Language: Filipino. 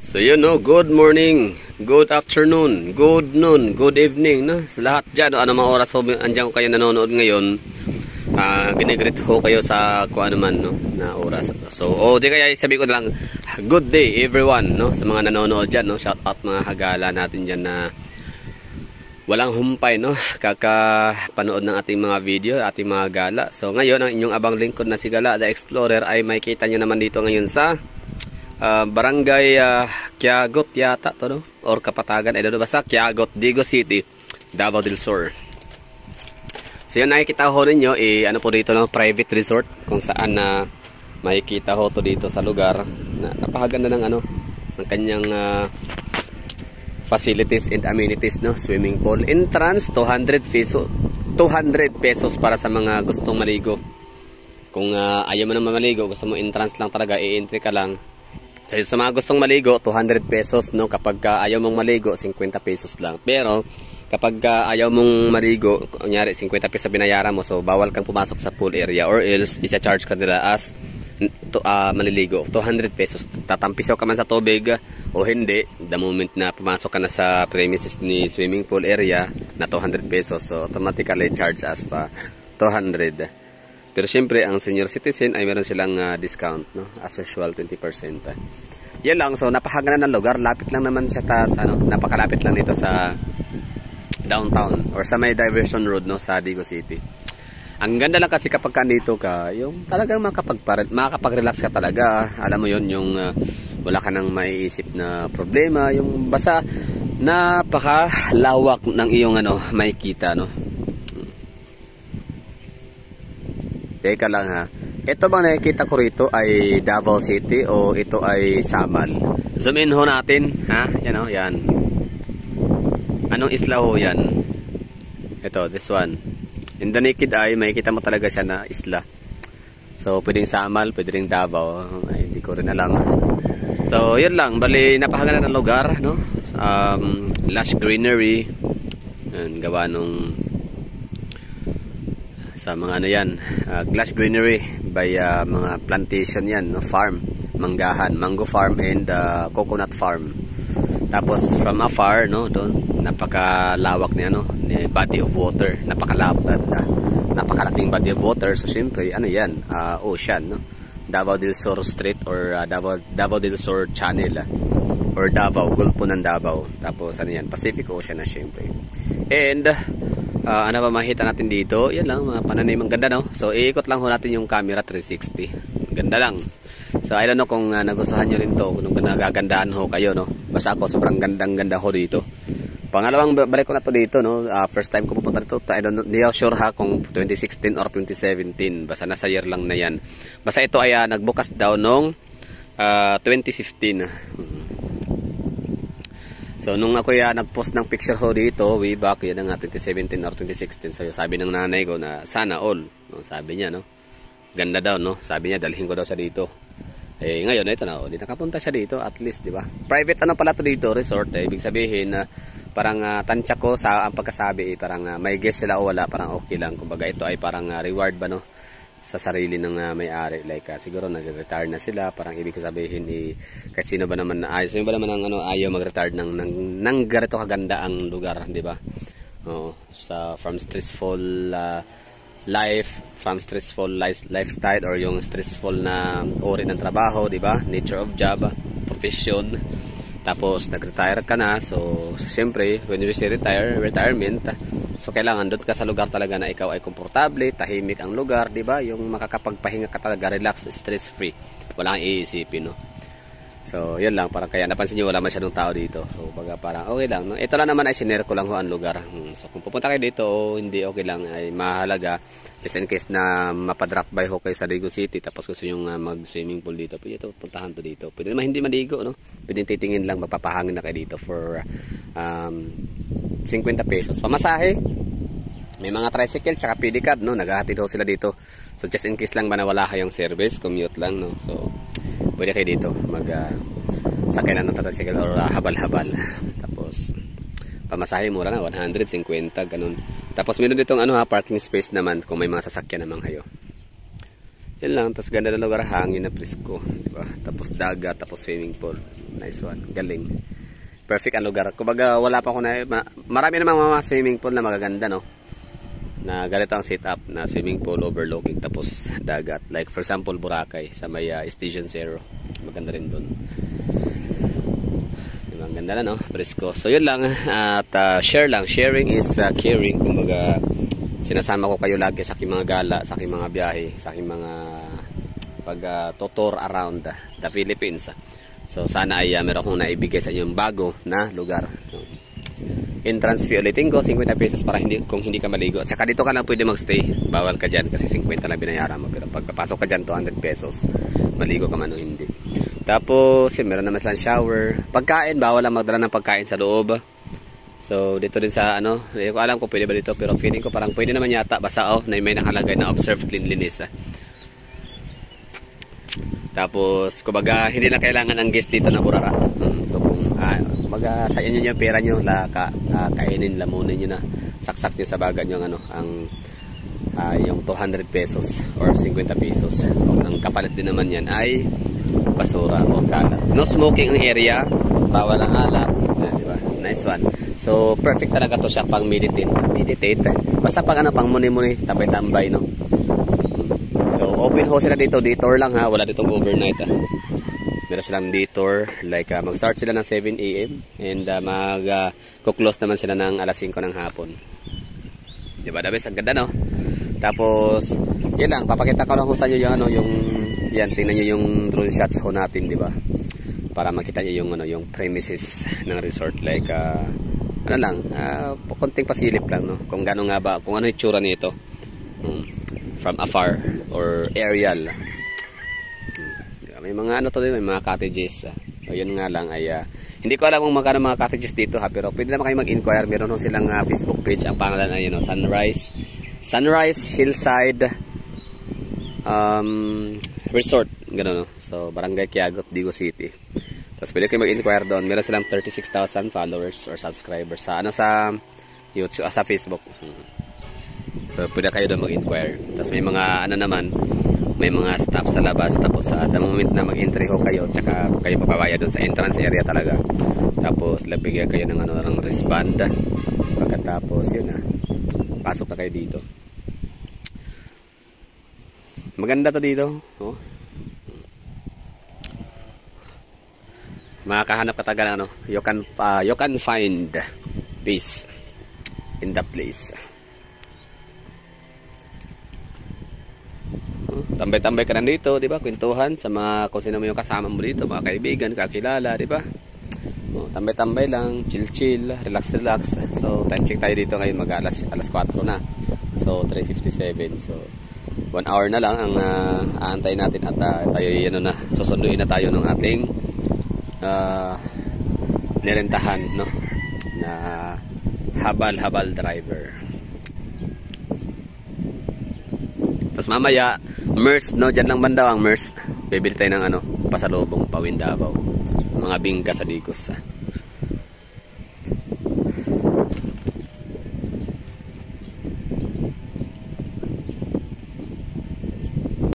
So yun, no, good morning, good afternoon, good noon, good evening, no, sa lahat dyan, ano mga oras ho, andyan ko kayo nanonood ngayon, ginigreet ho kayo sa kung ano man, no, na oras. So, di kaya sabi ko na lang, good day everyone, no, sa mga nanonood dyan, no, shout out mga hagala natin dyan na walang humpay, no, kakapanood ng ating mga video, ating mga gala. So ngayon, ang inyong abang lingkod na si Gala the Explorer ay makikita nyo naman dito ngayon sa Barangay Quiagot yata to, no? Or Kapatagan, I don't know, basta Quiagot, Digo City, Davao del Sur. So yun, nakikita ho ninyo, ano po dito, no? Private resort kung saan makikita ho to dito sa lugar na napakaganda ng ano, ng kanyang facilities and amenities, no? Swimming pool, entrance 200 pesos para sa mga gustong maligo. Kung ayaw mo naman maligo, gusto mo entrance lang talaga, i-entry ka lang. So, sa mga gustong maligo, 200 pesos, no? Kapag ayaw mong maligo, 50 pesos lang. Pero, kapag ayaw mong maligo, kunyari, 50 pesos binayaran mo, so bawal kang pumasok sa pool area, or else, isa-charge ka nila as maliligo. 200 pesos. Tatampisaw ka man sa tubig, o hindi, the moment na pumasok ka na sa premises ni swimming pool area, na 200 pesos, so automatically charge as 200. Pero syempre, ang senior citizen ay meron silang discount, no? As usual, 20%. Yan lang, so napakaganda ng lugar. Lapit lang naman siya napakalapit lang dito sa downtown or sa may diversion road, no, sa Digo City. Ang ganda lang kasi kapag nandito ka, yung talagang makakapag-relax ka talaga. Alam mo yun, yung wala ka nang maiisip na problema, yung basta napakalawak ng iyong makikita, no? Teka lang ha. Ito bang nakikita ko rito ay Davao City o ito ay Samal? Zoom in ho natin, ha? Yan o, yan. Anong isla ho yan? Ito, this one. In the naked eye, makikita mo talaga siya na isla. So, pwedeng Samal, pwedeng Davao. Ay, hindi ko rin alam. So, yun lang. Bali, napakaganda ng lugar, no? Lush greenery. Yan, gawa nung sa mga yan, glass greenery by mga plantation yan, no? Farm, manggahan, mango farm and coconut farm. Tapos from afar, no, doon napakalawak niya, no, body of water, napakalaking body of water. So syempre, yan, ocean, no, Davao del Sur Street or Davao del Sur Channel, or Davao, Gulpo ng Davao. Tapos yan, Pacific Ocean na syempre. And ano ba makita natin dito? Yan lang, mga pananim, ang ganda, no? So iikot lang ho natin yung camera 360. Ganda lang. So I don't know kung nagustuhan nyo rin to, kung nagagandahan ho kayo, no? Basta ako sobrang ganda ho dito. Pangalawang balik ko na to dito, no? First time ko pupunta dito. I don't know, hindi ako sure ha kung 2016 or 2017. Basta nasa year lang na yan. Basta ito ay nagbukas daw nung 2015. So nung ako nag-post ng picture ho dito way back, yan nga 2017 or 2016. So sabi ng nanay ko na sana all, no? Sabi niya, no, ganda daw, no, sabi niya dalhin ko daw siya dito. Ngayon ito na, di nakapunta siya dito at least, di ba? Private pala to dito, resort. Ibig sabihin parang tansya ko sa ang pagkasabi, parang may guest sila o wala, parang okay lang. Kumbaga ito ay parang reward ba, no, sa sarili ng may-ari, like siguro nag-retire na sila, parang ibig sabihin kahit sino ba naman ayaw mag-retire ng ganito kaganda ang lugar, di ba? From stressful lifestyle or yung stressful na uri ng trabaho, di ba? Nature of job, profession. Tapos nag-retire ka na, so siyempre when you say retirement, so kailangan doon ka sa lugar talaga na ikaw ay komportable, tahimik ang lugar, di ba? Yung makakapagpahinga ka talaga, relax, stress free, wala kang iisipin, no? So yun lang, parang kaya napansin nyo wala masyadong tao dito. So baga parang okay lang, no? Ito lang naman ay sinare ko lang ho ang lugar. So kung pupunta kayo dito o hindi, okay lang, ay mahalaga just in case na mapadrop by ho kayo sa Digo City, tapos gusto nyo mag swimming pool dito, pwede ito, puntahan to dito. Pwede naman hindi maligo, no? Pwede titingin lang, magpapahangin na kayo dito for 50 pesos. Pamasahe, may mga tricycle tsaka pedicab, no? Naghahatid ho sila dito. So just in case lang ba na wala kayong service, commute lang, no? So pwede kayo dito sakay na ng tricycle or habal-habal. Tapos pamasahe mura na 150 ganun. Tapos meron ditong parking space naman kung may mga sasakyan naman kayo. Yun lang, tapos ganda ng lugar, hangin na presko, di ba? Tapos dagat, tapos swimming pool. Nice one, galing. Perfect ang lugar. Kumbaga wala pa ako na, marami namang mga swimming pool na magaganda, no? Na ganito ang setup na swimming pool overlooking tapos dagat. Like for example, Boracay sa may Station Zero. Maganda rin doon. Diba, ang ganda na, no? Presko. So yun lang, at share lang. Sharing is caring. Kumbaga sinasama ko kayo lagi sa aking mga gala, sa aking mga biyahe, sa aking mga pag-tour around the Philippines. So sana ay meron akong naibigay sa inyo yung bago na lugar. Entrance fee ulitin ko, 50 pesos para kung hindi ka maligo. At saka dito ka lang pwede magstay. Bawal ka dyan kasi 50 lang binayaran mo. Pero pagpapasok ka dyan, 200 pesos. Maligo ka man o hindi. Tapos, yun, meron naman silang shower. Pagkain, bawal lang magdala ng pagkain sa loob. So dito din sa ano, hindi ko alam kung pwede ba dito, pero feeling ko parang pwede naman yata, basta na may nakalagay na observe cleanliness. Tapos kumbaga hindi na kailangan ng guest dito na burara. So kung kumbaga sa inyo yung pera nyo, kainin, lamunin nyo na, saksak nyo sa baga nyo ang yung 200 pesos or 50 pesos. Ang kapalit din naman yan ay basura o kalat. No smoking ang area, bawal ang alat. Diba? Nice one. So perfect talaga to siya pang meditate. Basta pang pang muni-muni, tambay-tambay, no. So open ho sila dito, detour lang ha, wala ditong overnight ha. Meron silang detour, like mag-start sila ng 7 AM and mag-close naman sila ng alas 5 ng hapon. Diba, dabis, ang ganda, no? Tapos yun lang, papakita ko lang ho sa inyo yung yan, tingnan nyo yung drone shots ho natin, diba? Para makita nyo yung premises ng resort, like konting pasilip lang, no? Kung gano'n nga ba, kung ano yung tsura nito from afar or aerial. May mga may mga cottages. So yun nga lang ay hindi ko alam kung magkano mga cottages dito ha, pero pwede naman kayo mag-inquire. Meron silang Facebook page, ang pangalan ay Sunrise Hillside Resort, gano'n, no? So Barangay Quiagot, Digo City. Tapos pwede kayo mag-inquire doon. Meron silang 36,000 followers or subscribers sa sa YouTube, sa Facebook. So pwede kayo doon mag-inquire. Tapos may mga may mga staff sa labas. Tapos at the moment na mag-entry ho kayo, tsaka kayo papabaya doon sa entrance area talaga. Tapos labigyan kayo ng ng wristband. Pagkatapos yun pasok na kayo dito. Maganda to dito, oh. Makakahanap ka taga you can find peace in the place. Tambay-tambay ka nandito, di ba? Kwentuhan sa mga kung sino mo yung kasama mo dito, mga kaibigan, kakilala, di ba? Tambay-tambay lang, chill-chill, relax-relax. So time check tayo dito ngayon, alas 4 na. So 3:57. So 1 hour na lang ang aantay natin at tayo susunduin na tayo ng ating nirentahan, no, na habal driver. Tapos mamaya MERS, no, dyan lang banda ang MERS, bibili tayo ng pasalubong pawin Davao, mga bingka sa Digos.